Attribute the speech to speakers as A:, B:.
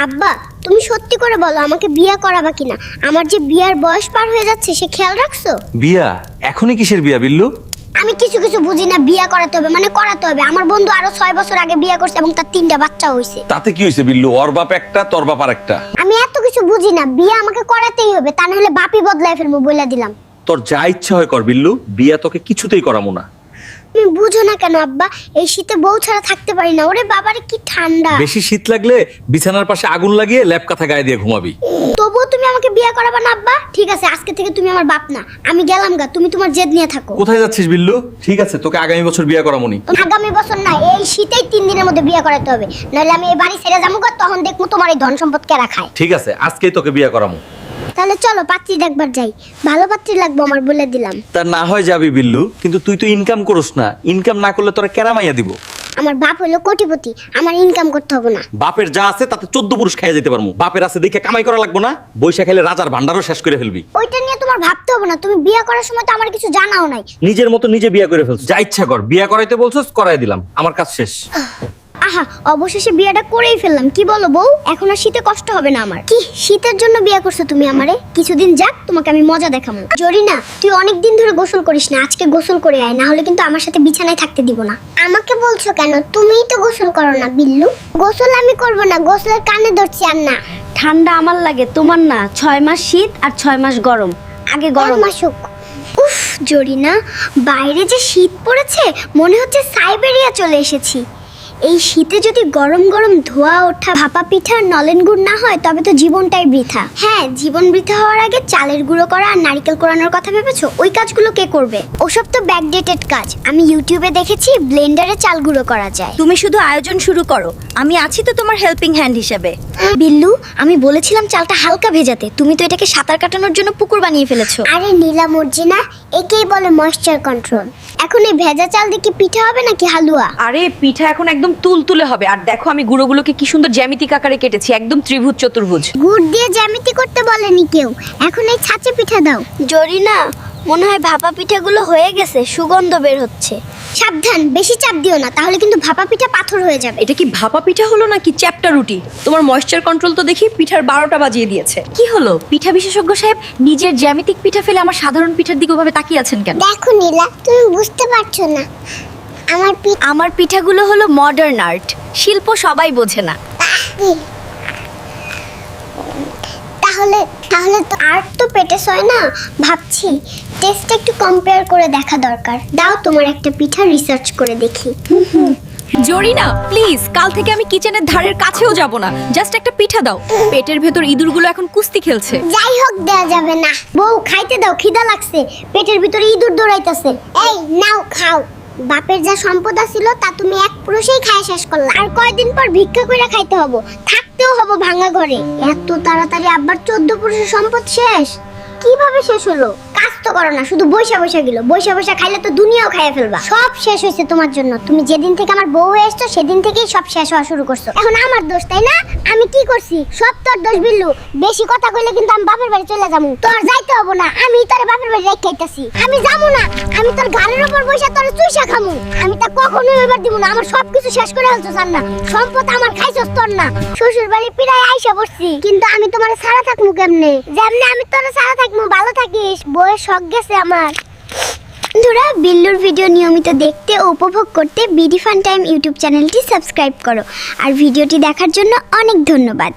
A: আব্বা, তুমি সত্যি করে বলো আমাকে বিয়ে করাবা কিনা? আমার যে বিয়ার বয়স পার হয়ে যাচ্ছে সে খেয়াল রাখছো?
B: বিয়া? এখনই কিসের বিয়া বিল্লু?
A: আমি কিছু কিছু বুঝি না, বিয়ে করাতে হবে মানে করাতে হবে। আমার বন্ধু আরো 6 বছর আগে বিয়ে করছে এবং তার 3টা বাচ্চা হইছে।
B: তাতে কি হয়েছে বিল্লু? ওর বাপ একটা, তোর বাপ আরেকটা।
A: আমি এত কিছু বুঝি না, বিয়ে আমাকে করাতেই হবে, তা না হলে বাপই বদলায় ফেলবো বইলা দিলাম।
B: তোর যা ইচ্ছা হয় কর বিল্লু, বিয়া তোকে কিছুতেই করামু না।
A: তুমি বুঝো না কেন আব্বা? এই শীতে বউ ছাড়া থাকতে পারি না। ওরে বাবারে কি ঠান্ডা!
B: বেশি শীত লাগলে বিছানার পাশে আগুন লাগিয়ে ল্যাপ কাঁথা গায়ে দিয়ে ঘুমাবি।
A: তবুও তুমি আমাকে বিয়ে করাবা না আব্বা? ঠিক আছে, আজকে থেকে তুমি আমার বাপ না, আমি গেলাম গা, তুমি তোমার জেদ নিয়ে থাকো।
B: কোথায় যাচ্ছিস বিল্লু? ঠিক আছে, তোকে আগামী বছর বিয়া করামুনি।
A: আগামী বছর না, এই শীতেই 3 দিনের মধ্যে বিয়ে করাতে হবে, নাহলে আমি এই বাড়ি ছেড়ে যাবো গা, তখন দেখবো তোমার এই ধন সম্পদ কেরা খায়।
B: ঠিক আছে, আজকেই তোকে বিয়া করামু।
A: তাহলে চলো পাত্রী দেখবার যাই, ভালো পাত্রী লাগবে আমার বলে দিলাম।
B: তা না হয় যাবি বিল্লু, কিন্তু তুই তো ইনকাম করস না। ইনকাম না করলে তোরা কেরা মাইয়া দিব?
A: আমার বাপ হলো কোটিপতি, আমার ইনকাম করতে হবে না।
B: বাপের যা আছে তাতে 14 পুরুষ খাইয়া যেতে পারমু। বাপের আছে দেখে কামাই করা লাগবো না? বৈশা খাইলে রাজার ভান্ডারও শেষ করে ফেলবি।
A: ওইটা নিয়ে তোমার ভাবতে হবে না, তুমি বিয়ে করার সময় তো আমার কিছু জানাও নাই।
B: নিজের মতো নিজে বিয়া করে ফেলছ। যা ইচ্ছা কর, বিয়া করাইতে বলছস করাই দিলাম, আমার কাজ শেষ।
A: আহা, অবশেষে বিয়েটা করেই ফেললাম। কি বলো বউ, এখন আর শীতে কষ্ট হবে না আমার? কি শীতের জন্য বিয়ে করছো তুমি আমারে? কিছুদিন যাক, তোমাকে আমি মজা দেখাবো। জরিনা, তুই অনেক দিন ধরে গোসল করিস না, আজকে গোসল করে আয়, না হলে কিন্তু আমার সাথে বিছানায় থাকতে দিব না। আমাকে বলছো কেন? তুমিই তো গোসল করো না বিল্লু। গোসল আমি করব না, গোসলের কানে ধরছি আর না।
C: ঠান্ডা আমার লাগে, তোমার না। 6 মাস শীত আর 6 মাস গরম। আগে গরম
A: মাসুক। উফ জরিনা, বাইরে যে শীত পড়েছে, মনে হচ্ছে সাইবেরিয়া চলে এসেছি। এই শীতে যদি গরম গরম ধোয়া ওঠা ভাপা পিঠার নলেন গুড় না হয়, তবে তো জীবনটাই বৃথা। হ্যাঁ, জীবন বৃথা হওয়ার আগে চালের গুঁড়ো করা আর নারকেল কোরানোর কথা ভেবেছো? ওই কাজগুলো কে করবে? ওসব তো ব্যাকডেটেড কাজ। আমি ইউটিউবে দেখেছি ব্লেন্ডারে চাল গুঁড়ো করা যায়।
C: তুমি শুধু আয়োজন শুরু করো, আমি আছি তো তোমার হেল্পিং হ্যান্ড হিসেবে।
A: বিল্লু, আমি বলেছিলাম চালটা হালকা ভেজাতে, তুমি তো এটাকে সাঁতার কাটানোর জন্য পুকুর বানিয়ে ফেলেছো। আরে নীলা মর্জিনা, একেই বলে ময়েশ্চার কন্ট্রোল। এখন এই ভেজা চাল দিয়ে কি পিঠা হবে নাকি হালুয়া?
D: আরে পিঠা এখন একদম তুলতুলে হবে। আর দেখো আমি গুঁড়োগুলোকে কি সুন্দর জ্যামিতিক আকারে কেটেছি, একদম ত্রিভুজ চতুর্ভুজ।
A: গুড় দিয়ে জ্যামিতি করতে বলেনি কেউ। এখন এই ছাঁচে পিঠা দাও। জরিনা, মনে হয় ভাপা পিঠাগুলো হয়ে গেছে, সুগন্ধ বের হচ্ছে। সাবধান, বেশি চাপ দিও না, তাহলে কিন্তু ভাপা পিঠা পাথর হয়ে যাবে।
D: এটা কি ভাপা পিঠা হলো নাকি চ্যাপ্টা রুটি? তোমার ময়েশ্চার কন্ট্রোল তো দেখি পিঠার 12টা বাজিয়ে দিয়েছে।
C: কি হলো পিঠা বিশেষজ্ঞ সাহেব, নিজের জ্যামিতিক পিঠা ফেলে আমার সাধারণ পিঠার দিকে ওভাবে তাকিয়ে আছেন কেন?
A: দেখো নীলা, তুমি বুঝতে পারছো না,
C: আমার পিঠাগুলো হলো মডার্ন আর্ট, শিল্প সবাই বোঝে না।
A: তাহলে তাহলে তো আর্ট তো পেটে সয় না। ভাবছি টেস্ট একটু কম্পেয়ার করে দেখা দরকার। দাও তোমার একটা পিঠা রিসার্চ করে দেখি।
D: জরিনা প্লিজ, কাল থেকে আমি কিচেনের ধারের কাছেও যাব না। জাস্ট একটা পিঠা দাও। পেটের ভেতর ইঁদুরগুলো এখন কুস্তি খেলছে।
A: যাই হোক, দেয়া যাবে না। বউ, খাইতে দাও, খিদা লাগছে, পেটের ভিতরে ইঁদুর দৌড়াইতেছে। এই নাও, খাও। বাপের যা সম্পদ ছিল তা তুমি এক পুরুষেই খায় শেষ করলা। আর কয়দিন পর ভিক্ষা কইরা খাইতে হবো, থাকতেও হবো ভাঙা ঘরে। এত তাড়াতাড়ি আব্বার 14 পুরুষের সম্পদ শেষ? কিভাবে শেষ হলো? কাজ তো করো না, শুধু বৈশা বৈশা গেল। বৈশা বৈশা খাইলে তো দুনিয়াও খাইয়া ফেলবা। সব শেষ হয়েছে তোমার জন্য। তুমি যেদিন থেকে আমার বউ হয়ে এসছো সেদিন থেকেই সব শেষ হওয়া শুরু করছো। এখন আমার দোষ, তাই না? আমি কি করছি? সব তোর দোষ বিল্লু। বেশি কথা কইলে কিন্তু আমি বাপের বাড়ি চলে যাবো। তোর যাইতে হবো না, আমি তোর বাপের বাড়ি রাখাইতাছি। আমি যাবো না, আমি তোর ঘাড়ের উপর বসে তোর চুইসা খামু। আমি তা কখনোই এবার দিব না। আমার সবকিছু শেষ করে ফেলছো না। সম্পদ আমার খাইছস তোর না। শ্বশুর বাড়ি পিড়ায় আইসা বসছি, কিন্তু আমি তোমার ছাড়া থাকবো কেমনে? যেমনে আমি তোর ছাড়া থাকবো, ভালো থাকিস। বউয়ের শখ গেছে আমার। বন্ধুরা, বিল্লুর ভিডিও নিয়মিত দেখতে ও উপভোগ করতে বিডি ফান টাইম ইউটিউব চ্যানেলটি সাবস্ক্রাইব করো। আর ভিডিওটি দেখার জন্য অনেক ধন্যবাদ।